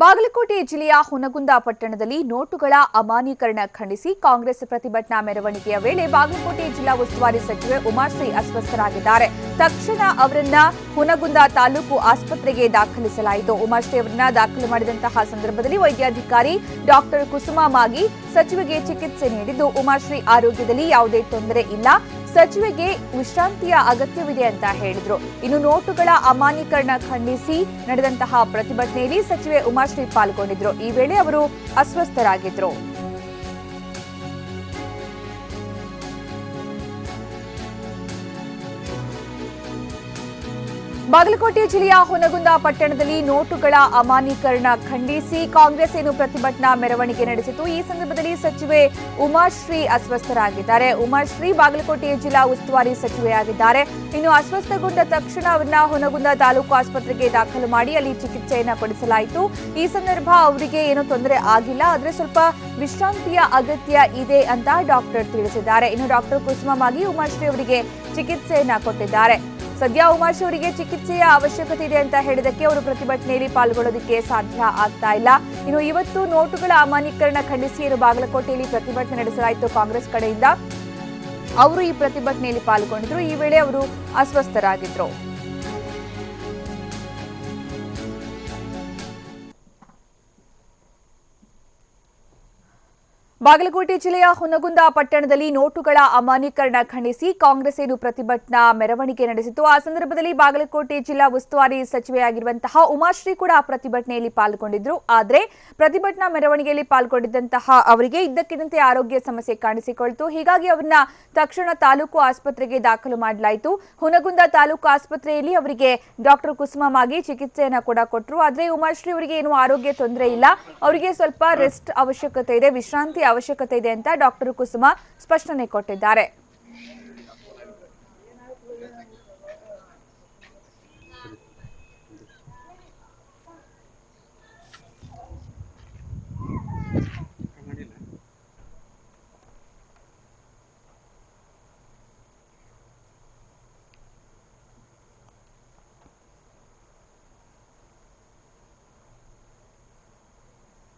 ಬಾಗಲಕೋಟೆ ಜಿಲ್ಲೆಯ ಹುನಗುಂದ ಪಟ್ಟಣದಲ್ಲಿ ನೋಟುಗಳ ಅಮಾನ್ಯೀಕರಣ ಖಂಡಿಸಿ ಕಾಂಗ್ರೆಸ್ ಪ್ರತಿಭಟನಾ ಮೆರವಣಿಗೆಯ ವೇಳೆ ಬಾಗಲಕೋಟೆ ಜಿಲ್ಲಾ ಉಸ್ತುವಾರಿ ಸಚಿವೆ ಉಮಾಶ್ರೀ ಅಸ್ವಸ್ಥರಾಗಿದ್ದಾರೆ. ತಕ್ಷಣ ಅವರನ್ನ ಹುನಗುಂದ ತಾಲೂಕು ಆಸ್ಪತ್ರೆಗೆ ದಾಖಲಿಸಲಾಯಿತು. ಉಮಾಶ್ರೀ ಅವರನ್ನ ದಾಖಲು ಮಾಡಿದಂತಹ ಸಂದರ್ಭದಲ್ಲಿ ವೈದ್ಯಾಧಿಕಾರಿ ಡಾಕ್ಟರ್ ಕುಸುಮಾ ಮಾಗಿ ಸಚಿವೆಗೆ ಚಿಕಿತ್ಸೆ ನೀಡಿದ್ದು, ಉಮಾಶ್ರೀ ಆರೋಗ್ಯದಲ್ಲಿ ಯಾವುದೇ ತೊಂದರೆ ಇಲ್ಲ, ಸಚಿವೆಗೆ ವಿಶ್ರಾಂತಿಯ ಅಗತ್ಯವಿದೆ ಅಂತ ಹೇಳಿದ್ರು. ಇನ್ನು ನೋಟುಗಳ ಅಮಾನ್ಯೀಕರಣ ಖಂಡಿಸಿ ನಡೆದಂತಹ ಪ್ರತಿಭಟನೆಯಲ್ಲಿ ಸಚಿವೆ ಉಮಾಶ್ರೀ ಪಾಲ್ಗೊಂಡಿದ್ರು. ಈ ವೇಳೆ ಅವರು ಅಸ್ವಸ್ಥರಾಗಿದ್ರು. ಬಾಗಲಕೋಟೆ ಜಿಲ್ಲೆಯ ಹುನಗುಂದ ಪಟ್ಟಣದಲ್ಲಿ ನೋಟುಗಳ ಅಮಾನ್ಯೀಕರಣ ಖಂಡಿಸಿ ಕಾಂಗ್ರೆಸ್ ಪ್ರತಿಭಟನಾ ಮೆರವಣಿಗೆ ನಡೆಸಿತು. ಈ ಸಂದರ್ಭದಲ್ಲಿ ಸಚಿವೆ ಉಮಾಶ್ರೀ ಅಸ್ವಸ್ಥರಾಗಿದ್ದಾರೆ. ಉಮಾಶ್ರೀ ಬಾಗಲಕೋಟೆ ಜಿಲ್ಲಾ ಉಸ್ತುವಾರಿ ಸಚಿವೆಯಾಗಿದ್ದಾರೆ. ಇನ್ನು ಅಸ್ವಸ್ಥಗೊಂಡ ತಕ್ಷಣ ಅವರನ್ನ ಹುನಗುಂದ ತಾಲೂಕು ಆಸ್ಪತ್ರೆಗೆ ದಾಖಲು ಮಾಡಿ ಅಲ್ಲಿ ಚಿಕಿತ್ಸೆಯನ್ನ ಕೊಡಿಸಲಾಯಿತು. ಈ ಸಂದರ್ಭ ಅವರಿಗೆ ಏನೂ ತೊಂದರೆ ಆಗಿಲ್ಲ, ಆದರೆ ಸ್ವಲ್ಪ ವಿಶ್ರಾಂತಿಯ ಅಗತ್ಯ ಇದೆ ಅಂತ ಡಾಕ್ಟರ್ ತಿಳಿಸಿದ್ದಾರೆ. ಇನ್ನು ಡಾಕ್ಟರ್ ಕುಸುಮಾ ಮಾಗಿ ಉಮಾಶ್ರೀ ಅವರಿಗೆ ಚಿಕಿತ್ಸೆಯನ್ನ ಕೊಟ್ಟಿದ್ದಾರೆ. ಸದ್ಯ ಉಮಾಶ್ರೀ ಅವರಿಗೆ ಚಿಕಿತ್ಸೆಯ ಅವಶ್ಯಕತೆ ಇದೆ ಅಂತ ಹೇಳಿದಕ್ಕೆ ಅವರು ಪ್ರತಿಭಟನೆಯಲ್ಲಿ ಪಾಲ್ಗೊಳ್ಳೋದಕ್ಕೆ ಸಾಧ್ಯ ಆಗ್ತಾ ಇಲ್ಲ. ಇನ್ನು ಇವತ್ತು ನೋಟುಗಳ ಅಮಾನ್ಯೀಕರಣ ಖಂಡಿಸಿ ಬಾಗಲಕೋಟೆಯಲ್ಲಿ ಪ್ರತಿಭಟನೆ ನಡೆಸಲಾಯಿತು. ಕಾಂಗ್ರೆಸ್ ಕಡೆಯಿಂದ ಅವರು ಈ ಪ್ರತಿಭಟನೆಯಲ್ಲಿ ಪಾಲ್ಗೊಂಡಿದ್ರು. ಈ ವೇಳೆ ಅವರು ಅಸ್ವಸ್ಥರಾಗಿದ್ರು. ಬಾಗಲಕೋಟೆ ಜಿಲ್ಲೆಯ ಹುನಗುಂದ ಪಟ್ಟಣದಲ್ಲಿ ನೋಟುಗಳ ಅಮಾನ್ಯೀಕರಣ ಖಂಡಿಸಿ ಕಾಂಗ್ರೆಸ್ ಪ್ರತಿಭಟನಾ ಮೆರವಣಿಗೆ ನಡೆಸಿತು. ಆ ಸಂದರ್ಭದಲ್ಲಿ ಬಾಗಲಕೋಟೆ ಜಿಲ್ಲಾ ಉಸ್ತುವಾರಿ ಸಚಿವೆಯಾಗಿರುವಂತಹ ಉಮಾಶ್ರೀ ಕೂಡ ಪ್ರತಿಭಟನೆಯಲ್ಲಿ ಪಾಲ್ಗೊಂಡಿದ್ರು. ಆದರೆ ಪ್ರತಿಭಟನಾ ಮೆರವಣಿಗೆಯಲ್ಲಿ ಪಾಲ್ಗೊಂಡಿದ್ದಂತಹ ಅವರಿಗೆ ಇದ್ದಕ್ಕಿದ್ದಂತೆ ಆರೋಗ್ಯ ಸಮಸ್ಯೆ ಕಾಣಿಸಿಕೊಳ್ತು. ಹೀಗಾಗಿ ಅವರನ್ನ ತಕ್ಷಣ ತಾಲೂಕು ಆಸ್ಪತ್ರೆಗೆ ದಾಖಲು ಮಾಡಲಾಯಿತು. ಹುನಗುಂದ ತಾಲೂಕು ಆಸ್ಪತ್ರೆಯಲ್ಲಿ ಅವರಿಗೆ ಡಾಕ್ಟರ್ ಕುಸುಮಾ ಮಾಗಿ ಚಿಕಿತ್ಸೆಯನ್ನ ಕೂಡ ಕೊಟ್ಟರು. ಆದರೆ ಉಮಾಶ್ರೀ ಅವರಿಗೆ ಏನು ಆರೋಗ್ಯ ತೊಂದರೆ ಇಲ್ಲ, ಅವರಿಗೆ ಸ್ವಲ್ಪ ರೆಸ್ಟ್ ಅವಶ್ಯಕತೆ ಇದೆ, ವಿಶ್ರಾಂತಿ ಅವಶ್ಯಕತೆ ಇದೆ ಅಂತ ಡಾಕ್ಟರ್ ಕುಸುಮಾ ಸ್ಪಷ್ಟನೆ ಕೊಟ್ಟಿದ್ದಾರೆ.